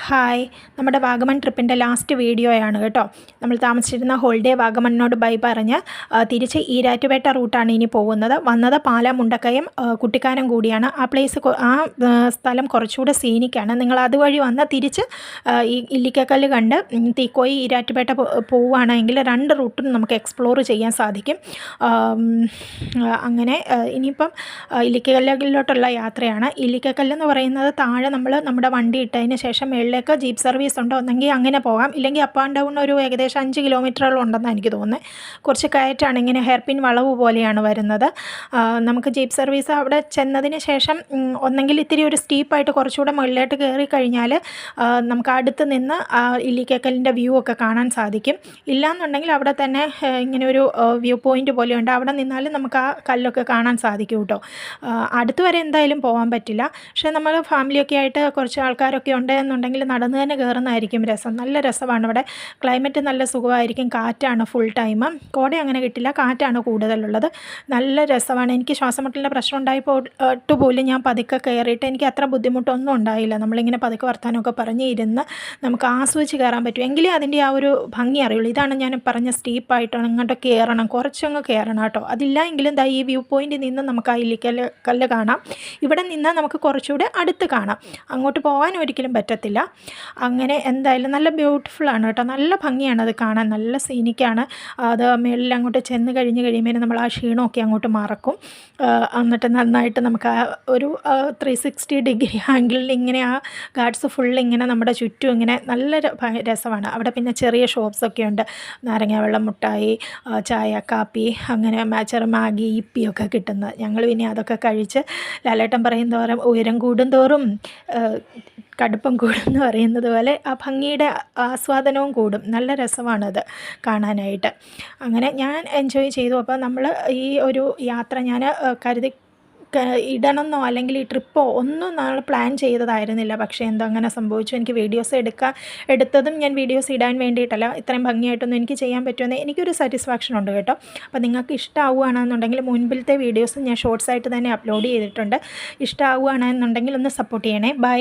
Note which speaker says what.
Speaker 1: Hi, നമ്മുടെ Vagamon ട്രിപ്പിൻ്റെ last വീഡിയോയാണ് കേട്ടോ. നമ്മൾ താമസിച്ചിരുന്ന ഹോളിഡേ വാഗമണിനോട് ബൈ പറഞ്ഞ് തിരിച്ച് ഈരാറ്റുപേട്ട റൂട്ടാണ് ഇനി പോകുന്നത്. വന്നത് പാലാ മുണ്ടക്കയം കുട്ടിക്കാനം കൂടിയാണ്. ആ സ്ഥലം കുറച്ചുകൂടെ സീനിക്കാണ്. നിങ്ങൾ അതുവഴി വന്ന് തിരിച്ച് ഈ ഇല്ലിക്കക്കല്ല് കണ്ട് തീക്കോയി ഈരാറ്റുപേട്ട പോവുകയാണെങ്കിൽ 2 റൂട്ടും നമുക്ക് എക്സ്പ്ലോർ ചെയ്യാൻ സാധിക്കും. അങ്ങനെ ഇനിയിപ്പം ഇല്ലിക്കക്കല്ലിലോട്ടുള്ള യാത്രയാണ്. ഇല്ലിക്കക്കല്ലെന്ന് പറയുന്നത് താഴെ നമ്മുടെ വണ്ടി ഇട്ടതിന് ശേഷം മേളിലേക്ക് ജീപ്പ് സർവീസ് ഉണ്ടോ എന്നെങ്കിൽ അങ്ങനെ പോകാം. ഇല്ലെങ്കിൽ അപ്പ് ആൻഡ് ഡൗൺ ഒരു ഏകദേശം 5 കിലോമീറ്ററോളം ഉണ്ടെന്നാണ് എനിക്ക് തോന്നുന്നത്. കുറച്ച് കയറ്റാണ്, ഇങ്ങനെ ഹെയർപിൻ വളവ് പോലെയാണ് വരുന്നത്. നമുക്ക് ജീപ്പ് സർവീസ് അവിടെ ചെന്നതിന് ശേഷം ഒന്നെങ്കിൽ ഇത്തിരി ഒരു സ്റ്റീപ്പായിട്ട് കുറച്ചുകൂടെ മുകളിലോട്ട് കയറി കഴിഞ്ഞാൽ നമുക്ക് അടുത്ത് നിന്ന് ഇല്ലിക്കക്കല്ലിൻ്റെ വ്യൂ ഒക്കെ കാണാൻ സാധിക്കും. ഇല്ലയെന്നുണ്ടെങ്കിൽ അവിടെ തന്നെ ഇങ്ങനെ ഒരു വ്യൂ പോയിൻ്റ് പോലെയുണ്ട്. അവിടെ നിന്നാലും നമുക്ക് ആ കല്ലൊക്കെ കാണാൻ സാധിക്കും കേട്ടോ. അടുത്ത് വരെ എന്തായാലും പോകാൻ പറ്റില്ല. പക്ഷേ നമ്മൾ ഫാമിലിയൊക്കെ ആയിട്ട് കുറച്ച് ആൾക്കാരൊക്കെ ഉണ്ട് എന്നുണ്ടെങ്കിൽ നടന്ന് തന്നെ കയറുന്നതായിരിക്കും രസം. നല്ല രസമാണ്. ഇവിടെ ക്ലൈമറ്റ് നല്ല സുഖമായിരിക്കും. കാറ്റാണ് ഫുൾ ടൈം. കോട അങ്ങനെ കിട്ടില്ല, കാറ്റാണ് കൂടുതലുള്ളത്. നല്ല രസമാണ്. എനിക്ക് ശ്വാസമുട്ടലിൻ്റെ പ്രശ്നം ഉണ്ടായപ്പോൾ പോലും ഞാൻ പതുക്കെ കയറിയിട്ട് എനിക്ക് അത്ര ബുദ്ധിമുട്ടൊന്നും ഉണ്ടായില്ല. നമ്മളിങ്ങനെ പതുക്കെ വർത്താനമൊക്കെ പറഞ്ഞ് ഇരുന്ന് നമുക്ക് ആസ്വദിച്ച് കയറാൻ പറ്റും. എങ്കിലും അതിൻ്റെ ആ ഒരു ഭംഗി അറിയുള്ളൂ. ഇതാണ് ഞാൻ പറഞ്ഞ സ്റ്റീപ്പായിട്ടാണ് ഇങ്ങോട്ട് കയറണം, കുറച്ചങ്ങ് കയറണം കേട്ടോ. അതില്ല എങ്കിലും ഈ വ്യൂ പോയിൻറ്റിൽ നിന്ന് നമുക്ക് ആ ഇല്ലിക്കല്ല് കാണാം. ഇവിടെ നിന്ന് നമുക്ക് കുറച്ചുകൂടെ അടുത്ത് കാണാം. അങ്ങോട്ട് പോകാൻ ഒരിക്കലും പറ്റത്തില്ല. അങ്ങനെ എന്തായാലും നല്ല ബ്യൂട്ടിഫുള്ളാണ് കേട്ടോ. നല്ല ഭംഗിയാണ് അത് കാണാൻ, നല്ല സീനിക്കാണ്. അത് മുകളിൽ അങ്ങോട്ട് ചെന്ന് കഴിയുമ്പോൾ നമ്മൾ ആ ക്ഷീണമൊക്കെ അങ്ങോട്ട് മറക്കും. എന്നിട്ട് നന്നായിട്ട് നമുക്ക് ആ ഒരു 360 ഡിഗ്രി ആംഗിളിൽ ഇങ്ങനെ ആ ഗാർഡ്സ് ഫുള്ളിങ്ങനെ നമ്മുടെ ചുറ്റും ഇങ്ങനെ നല്ല രസമാണ്. അവിടെ പിന്നെ ചെറിയ ഷോപ്സൊക്കെ ഉണ്ട്. നാരങ്ങ വെള്ളം, മുട്ടായി, ചായ, കാപ്പി, അങ്ങനെ മാഗി, ഇപ്പിയൊക്കെ കിട്ടുന്നത്. ഞങ്ങൾ പിന്നെ അതൊക്കെ കഴിച്ച് ലാലേട്ടൻ പറയും തോറും ഉയരം കൂടും തോറും കടുപ്പം കൂടും എന്ന് പറയുന്നത് പോലെ ആ ഭംഗിയുടെ ആസ്വാദനവും കൂടും. നല്ല രസമാണത് കാണാനായിട്ട്. അങ്ങനെ ഞാൻ എൻജോയ് ചെയ്തു. അപ്പോൾ നമ്മൾ ഈ ഒരു യാത്ര ഞാൻ ഇടണമെന്നോ അല്ലെങ്കിൽ ഈ ട്രിപ്പോ ഒന്നും നമ്മൾ പ്ലാൻ ചെയ്തതായിരുന്നില്ല. പക്ഷേ എന്തോ അങ്ങനെ സംഭവിച്ചു. എനിക്ക് വീഡിയോസ് എടുത്തതും ഞാൻ വീഡിയോസ് ഇടാൻ വേണ്ടിയിട്ടല്ല, ഇത്രയും ഭംഗിയായിട്ടൊന്നും എനിക്ക് ചെയ്യാൻ പറ്റുമെന്ന് എനിക്കൊരു സാറ്റിസ്ഫാക്ഷൻ ഉണ്ട് കേട്ടോ. അപ്പോൾ നിങ്ങൾക്ക് ഇഷ്ടമാവുകയാണെന്നുണ്ടെങ്കിൽ മുൻപിലത്തെ വീഡിയോസ് ഞാൻ ഷോർട്സ് ആയിട്ട് തന്നെ അപ്ലോഡ് ചെയ്തിട്ടുണ്ട്. ഇഷ്ടമാവുകയാണെന്നുണ്ടെങ്കിൽ ഒന്ന് സപ്പോർട്ട് ചെയ്യണേ. ബൈ.